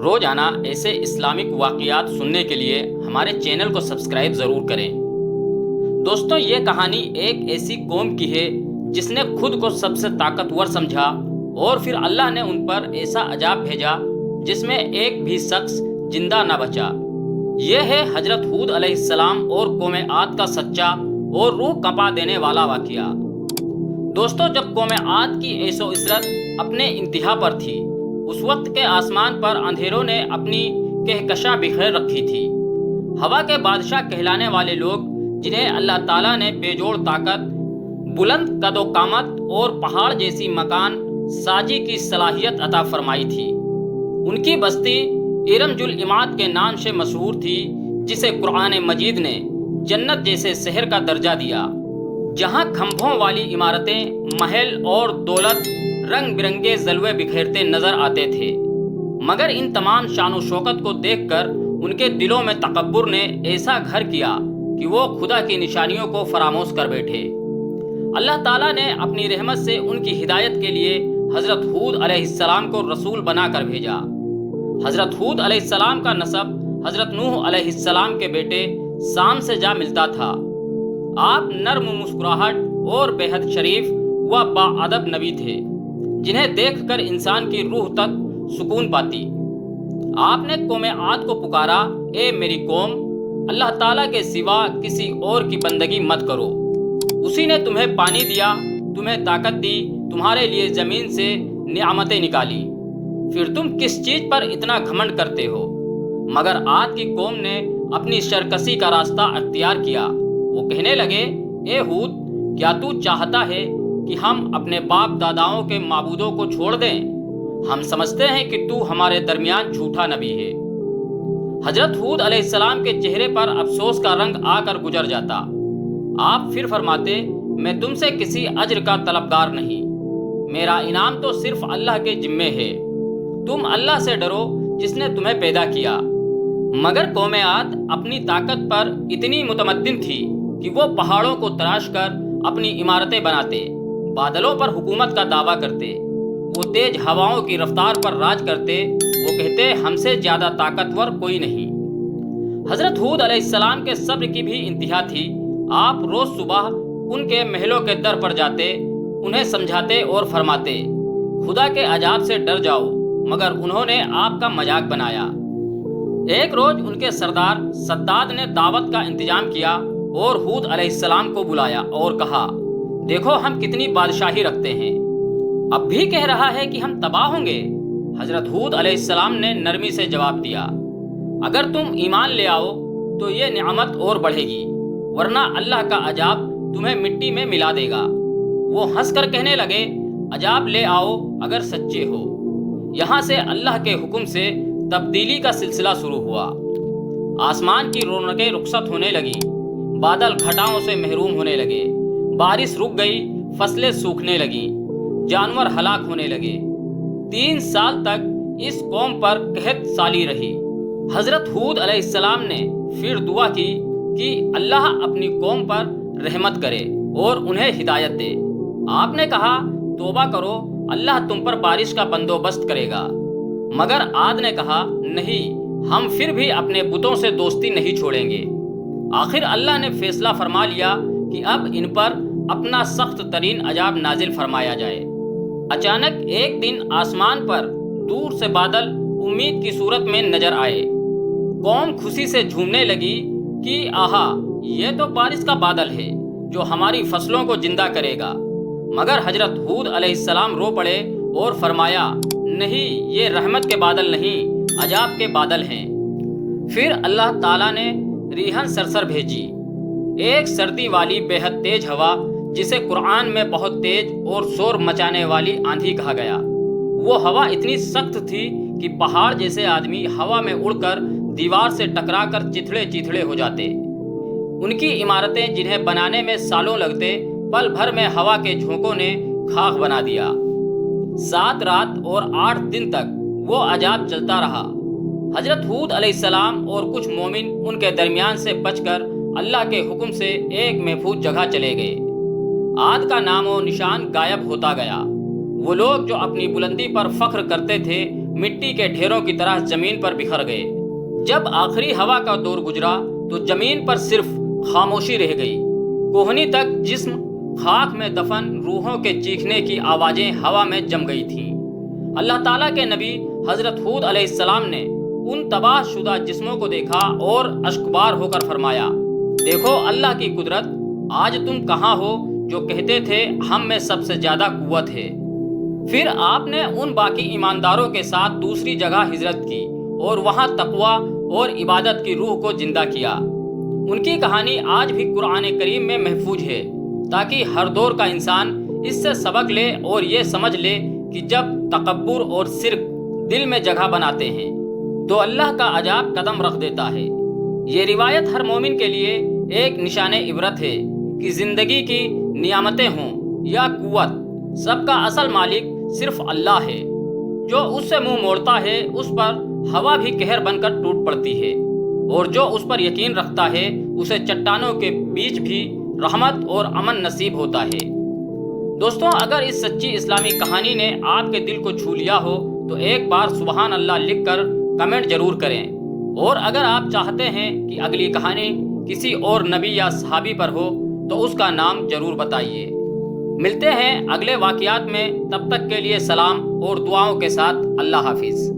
روزانہ ایسے اسلامک واقعات سننے کے لیے ہمارے چینل کو سبسکرائب ضرور کریں۔ دوستوں، یہ کہانی ایک ایسی قوم کی ہے جس نے خود کو سب سے طاقتور سمجھا اور پھر اللہ نے ان پر ایسا عذاب بھیجا جس میں ایک بھی شخص زندہ نہ بچا۔ یہ ہے حضرت ہود علیہ السلام اور قوم عاد کا سچا اور روح کانپا دینے والا واقعہ۔ دوستوں، جب قوم عاد کی عیش و عشرت اپنے انتہا پر تھی، اس وقت کے آسمان پر اندھیروں نے اپنی کہکشاں بکھیر رکھی تھی۔ ہوا کے بادشاہ کہلانے والے لوگ، جنہیں اللہ تعالیٰ نے بے جوڑ طاقت، بلند قد و قامت اور پہاڑ جیسی مکان سازی کی صلاحیت عطا فرمائی تھی، ان کی بستی ارم العماد کے نام سے مشہور تھی، جسے قرآن مجید نے جنت جیسے شہر کا درجہ دیا، جہاں کھمبوں والی عمارتیں، محل اور دولت رنگ برنگے جلوے بکھیرتے نظر آتے تھے۔ مگر ان تمام شان و شوکت کو دیکھ کر ان کے دلوں میں تکبر نے ایسا گھر کیا کہ وہ خدا کی نشانیوں کو فراموش کر بیٹھے۔ اللہ تعالیٰ نے اپنی رحمت سے ان کی ہدایت کے لیے حضرت ہود علیہ السلام کو رسول بنا کر بھیجا۔ حضرت ہود علیہ السلام کا نسب حضرت نوح علیہ السلام کے بیٹے سام سے جا ملتا تھا۔ آپ نرم مسکراہٹ اور بے حد شریف و باادب نبی تھے، جنہیں دیکھ کر انسان کی روح تک سکون پاتی۔ آپ نے قوم عاد کو پکارا، اے میری قوم، اللہ تعالیٰ کے سوا کسی اور کی بندگی مت کرو۔ اسی نے تمہیں پانی دیا، تمہیں طاقت دی، تمہارے لیے زمین سے نعمتیں نکالی، پھر تم کس چیز پر اتنا گھمنڈ کرتے ہو؟ مگر عاد کی قوم نے اپنی سرکشی کا راستہ اختیار کیا۔ وہ کہنے لگے، اے ہود، کیا تو چاہتا ہے کہ ہم اپنے باپ داداؤں کے معبودوں کو چھوڑ دیں؟ ہم سمجھتے ہیں کہ تو ہمارے درمیان جھوٹا نبی ہے۔ حضرت ہود علیہ السلام کے چہرے پر افسوس کا رنگ آ کر گزر جاتا۔ آپ پھر فرماتے، میں تم سے کسی اجر کا طلبگار نہیں، میرا انعام تو صرف اللہ کے ذمے ہے۔ تم اللہ سے ڈرو جس نے تمہیں پیدا کیا۔ مگر قوم عاد اپنی طاقت پر اتنی متمدن تھی کہ وہ پہاڑوں کو تراش کر اپنی عمارتیں بناتے، بادلوں پر حکومت کا دعویٰ کرتے، وہ تیز ہواؤں کی رفتار پر راج کرتے، وہ کہتے ہم سے زیادہ طاقتور کوئی نہیں۔ حضرت ہود علیہ السلام کے صبر کی بھی انتہا تھی۔ آپ روز صبح ان کے محلوں کے در پر جاتے، انہیں سمجھاتے اور فرماتے، خدا کے عذاب سے ڈر جاؤ، مگر انہوں نے آپ کا مذاق بنایا۔ ایک روز ان کے سردار سداد نے دعوت کا انتظام کیا اور ہود علیہ السلام کو بلایا اور کہا، دیکھو ہم کتنی بادشاہی رکھتے ہیں، اب بھی کہہ رہا ہے کہ ہم تباہ ہوں گے؟ حضرت ہود علیہ السلام نے نرمی سے جواب دیا، اگر تم ایمان لے آؤ تو یہ نعمت اور بڑھے گی، ورنہ اللہ کا عذاب تمہیں مٹی میں ملا دے گا۔ وہ ہنس کر کہنے لگے، عذاب لے آؤ اگر سچے ہو۔ یہاں سے اللہ کے حکم سے تبدیلی کا سلسلہ شروع ہوا۔ آسمان کی رونقیں رخصت ہونے لگی، بادل گھٹاؤں سے محروم ہونے لگے، بارش رک گئی، فصلیں سوکھنے لگیں، جانور ہلاک ہونے لگے۔ 3 سال تک اس قوم پر قحط سالی رہی۔ حضرت ہود علیہ السلام نے پھر دعا کی کہ اللہ اپنی قوم پر رحمت کرے اور انہیں ہدایت دے۔ آپ نے کہا، توبہ کرو، اللہ تم پر بارش کا بندوبست کرے گا۔ مگر عاد نے کہا، نہیں، ہم پھر بھی اپنے بتوں سے دوستی نہیں چھوڑیں گے۔ آخر اللہ نے فیصلہ فرما لیا کہ اب ان پر اپنا سخت ترین عذاب نازل فرمایا جائے۔ اچانک ایک دن آسمان پر دور سے بادل امید کی صورت میں نظر آئے۔ قوم خوشی سے جھومنے لگی کہ آہا، یہ تو بارش کا بادل ہے جو ہماری فصلوں کو زندہ کرے گا۔ مگر حضرت ہود علیہ السلام رو پڑے اور فرمایا، نہیں، یہ رحمت کے بادل نہیں، عذاب کے بادل ہیں۔ پھر اللہ تعالیٰ نے ریحن سرسر بھیجی، ایک سردی والی بے حد تیز ہوا، جسے قرآن میں بہت تیز اور شور مچانے والی آندھی کہا گیا۔ وہ ہوا اتنی سخت تھی کہ پہاڑ جیسے آدمی ہوا میں اڑ کر دیوار سے ٹکرا کر چتھڑے چتھڑے ہو جاتے۔ ان کی عمارتیں جنہیں بنانے میں سالوں لگتے، پل بھر میں ہوا کے جھونکوں نے خاک بنا دیا۔ 7 رات اور 8 دن تک وہ عذاب چلتا رہا۔ حضرت ہود علیہ السلام اور کچھ مومن ان کے درمیان سے بچ کر اللہ کے حکم سے ایک محفوظ جگہ چلے گئے۔ عاد کا نام و نشان غائب ہوتا گیا۔ وہ لوگ جو اپنی بلندی پر فخر کرتے تھے، مٹی کے ڈھیروں کی طرح زمین پر بکھر گئے۔ جب آخری ہوا کا دور گزرا تو زمین پر صرف خاموشی رہ گئی۔ کوہنی تک جسم خاک میں دفن روحوں کے چیخنے کی آوازیں ہوا میں جم گئی تھیں۔ اللہ تعالیٰ کے نبی حضرت ہود علیہ السلام نے ان تباہ شدہ جسموں کو دیکھا اور اشکبار ہو کر فرمایا، دیکھو اللہ کی قدرت، آج تم کہاں ہو جو کہتے تھے ہم میں سب سے زیادہ قوت ہے۔ پھر آپ نے ان باقی ایمانداروں کے ساتھ دوسری جگہ ہجرت کی اور وہاں تقویٰ اور عبادت کی روح کو زندہ کیا۔ ان کی کہانی آج بھی قرآن کریم میں محفوظ ہے، تاکہ ہر دور کا انسان اس سے سبق لے اور یہ سمجھ لے کہ جب تکبر اور شرک دل میں جگہ بناتے ہیں تو اللہ کا عذاب قدم رکھ دیتا ہے۔ یہ روایت ہر مومن کے لیے ایک نشان عبرت ہے کہ زندگی کی نعمتیں ہوں یا قوت، سب کا اصل مالک صرف اللہ ہے۔ جو اس سے منہ موڑتا ہے اس پر ہوا بھی قہر بن کر ٹوٹ پڑتی ہے، اور جو اس پر یقین رکھتا ہے اسے چٹانوں کے بیچ بھی رحمت اور امن نصیب ہوتا ہے۔ دوستوں، اگر اس سچی اسلامی کہانی نے آپ کے دل کو چھو لیا ہو تو ایک بار سبحان اللہ لکھ کر کمنٹ ضرور کریں، اور اگر آپ چاہتے ہیں کہ اگلی کہانی کسی اور نبی یا صحابی پر ہو تو اس کا نام ضرور بتائیے۔ ملتے ہیں اگلے واقعات میں، تب تک کے لیے سلام اور دعاؤں کے ساتھ اللہ حافظ۔